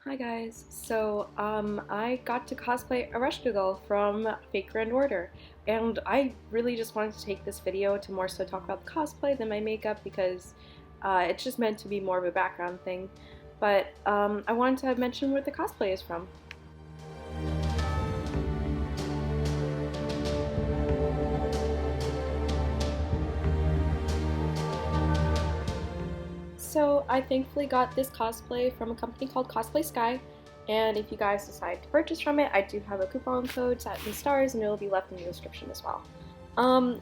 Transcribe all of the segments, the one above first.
Hi guys. I got to cosplay Ereshkigal from Fate Grand Order, and I really just wanted to take this video to more so talk about the cosplay than my makeup because it's just meant to be more of a background thing. But I wanted to mention where the cosplay is from. So I thankfully got this cosplay from a company called CosplaySky, and if you guys decide to purchase from it, I do have a coupon code, satinstars, and it will be left in the description as well.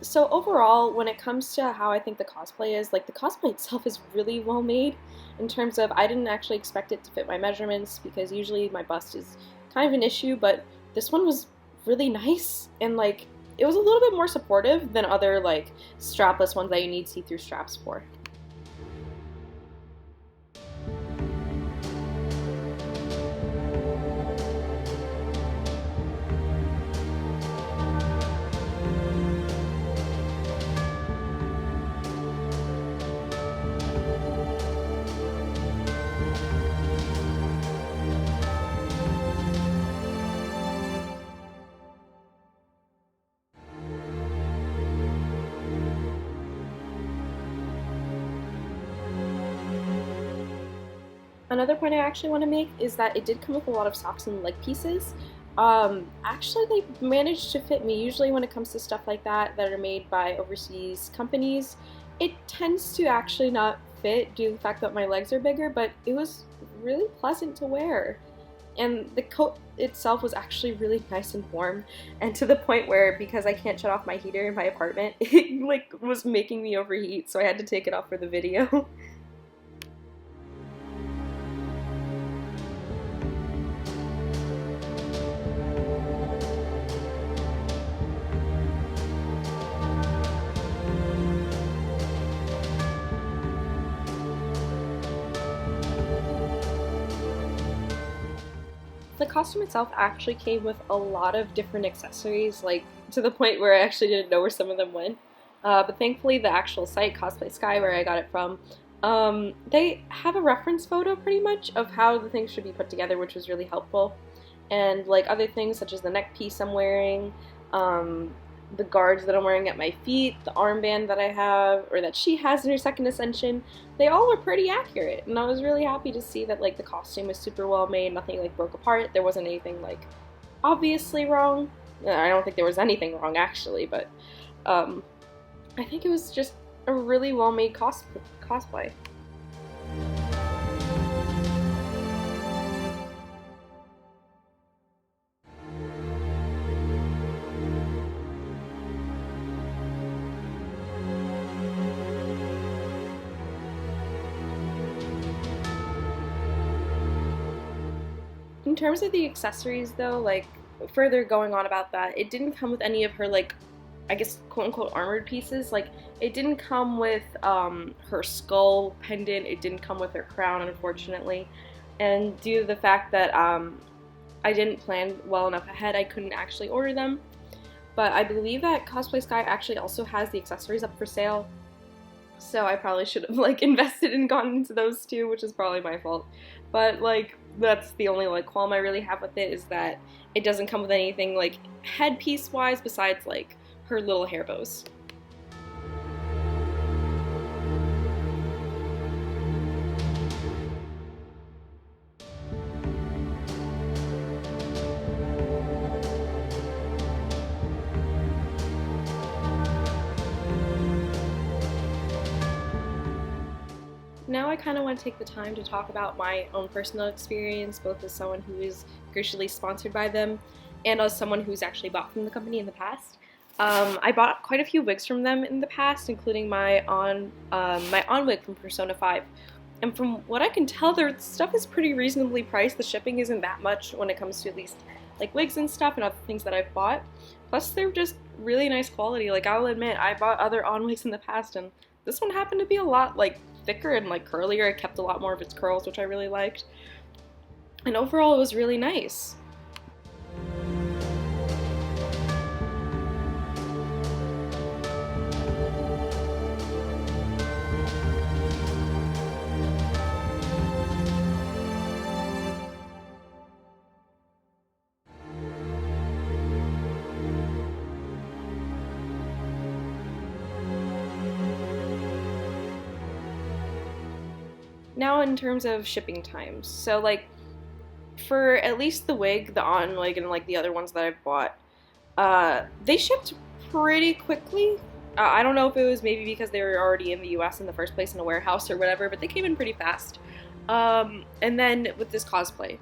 So overall, when it comes to how I think the cosplay is, like the cosplay itself is really well made in terms of I didn't actually expect it to fit my measurements because usually my bust is kind of an issue, but this one was really nice and like it was a little bit more supportive than other like strapless ones that you need see-through straps for. Another point I actually want to make is that it did come with a lot of socks and leg pieces. Actually, they managed to fit me. Usually, when it comes to stuff like that are made by overseas companies, it tends to actually not fit due to the fact that my legs are bigger, but it was really pleasant to wear. And the coat itself was actually really nice and warm, and to the point where because I can't shut off my heater in my apartment, it like was making me overheat, so I had to take it off for the video. The costume itself actually came with a lot of different accessories, like to the point where I actually didn't know where some of them went. But thankfully, the actual site, CosplaySky, where I got it from, they have a reference photo pretty much of how the things should be put together, which was really helpful. And like other things such as the neck piece I'm wearing, um, the guards that I'm wearing at my feet, the armband that I have, or that she has in her second ascension, they all were pretty accurate, and I was really happy to see that like the costume was super well made, nothing like broke apart, there wasn't anything like obviously wrong. I don't think there was anything wrong actually, but um, I think it was just a really well made cosplay. In terms of the accessories though, like further going on about that, it didn't come with any of her like I guess quote unquote armored pieces. Like it didn't come with her skull pendant, it didn't come with her crown unfortunately. And due to the fact that I didn't plan well enough ahead, I couldn't actually order them. But I believe that CosplaySky actually also has the accessories up for sale. So I probably should have like invested and gone into those too, which is probably my fault. But like that's the only like qualm I really have with it is that it doesn't come with anything like headpiece wise besides like her little hair bows. Now I kind of want to take the time to talk about my own personal experience, both as someone who is graciously sponsored by them and as someone who's actually bought from the company in the past. I bought quite a few wigs from them in the past, including my on wig from Persona 5. And from what I can tell, their stuff is pretty reasonably priced. The shipping isn't that much when it comes to at least like wigs and stuff and other things that I've bought. Plus, they're just really nice quality. Like I'll admit, I bought other on wigs in the past, and this one happened to be a lot like thicker and like curlier. It kept a lot more of its curls, which I really liked. And overall, it was really nice. now in terms of shipping times, so like for at least the wig, the on wig, and like the other ones that I've bought, they shipped pretty quickly. I don't know if it was maybe because they were already in the US in the first place in a warehouse or whatever, but they came in pretty fast. And then with this cosplay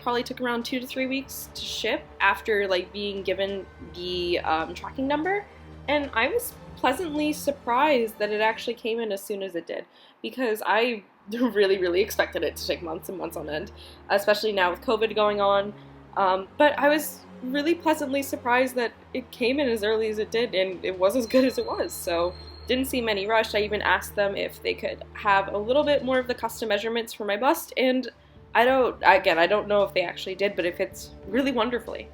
probably took around 2 to 3 weeks to ship after like being given the tracking number, and I was pleasantly surprised that it actually came in as soon as it did, because I really expected it to take months and months on end, especially now with COVID going on. But I was really pleasantly surprised that it came in as early as it did, and it was as good as it was, so didn't seem any rush. I even asked them if they could have a little bit more of the custom measurements for my bust, and I don't know if they actually did, but it fits really wonderfully.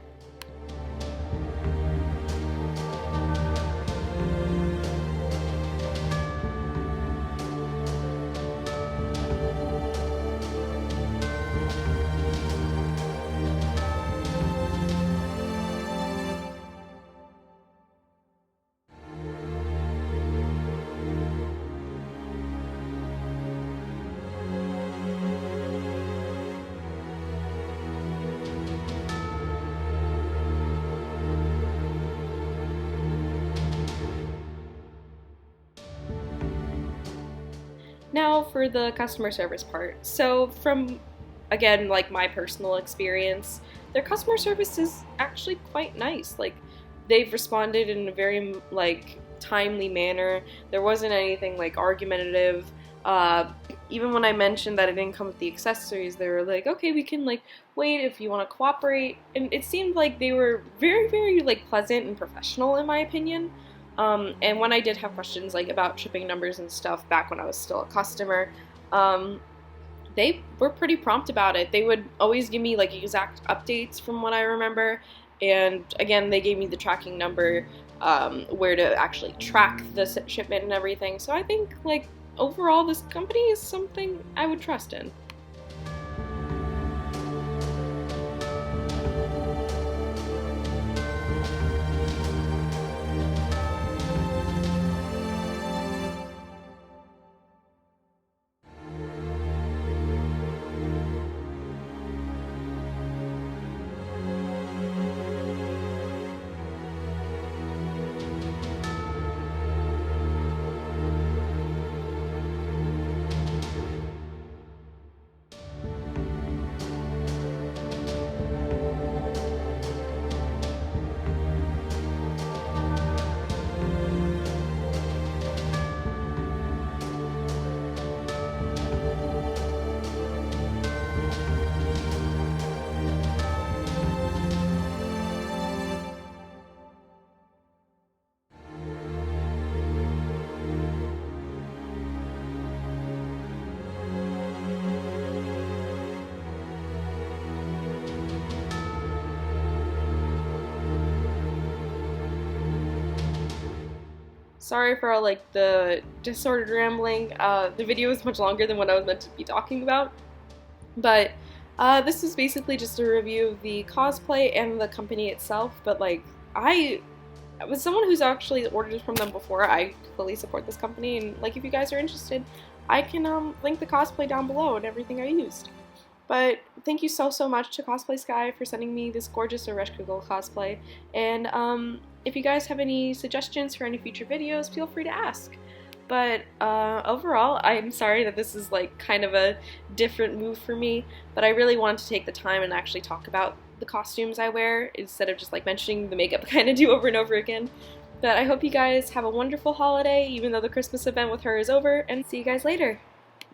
Now for the customer service part. So from, again, like my personal experience, their customer service is actually quite nice. Like, they've responded in a very like timely manner. There wasn't anything like argumentative. Even when I mentioned that it didn't come with the accessories, they were like, okay, we can like wait if you want to cooperate. And it seemed like they were very like pleasant and professional, in my opinion. And when I did have questions like about shipping numbers and stuff back when I was still a customer, they were pretty prompt about it. They would always give me like exact updates from what I remember, and again, they gave me the tracking number, where to actually track the shipment and everything. So I think like overall this company is something I would trust in. Sorry for all like the disordered rambling. The video is much longer than what I was meant to be talking about, but this is basically just a review of the cosplay and the company itself. But like, I was someone who's actually ordered from them before. I fully support this company, and like if you guys are interested, I can link the cosplay down below and everything I used. But thank you so much to CosplaySky for sending me this gorgeous Ereshkigal cosplay, and if you guys have any suggestions for any future videos, feel free to ask. But overall, I'm sorry that this is like kind of a different move for me, but I really wanted to take the time and actually talk about the costumes I wear instead of just like mentioning the makeup I kind of do over and over again. But I hope you guys have a wonderful holiday, even though the Christmas event with her is over, and see you guys later.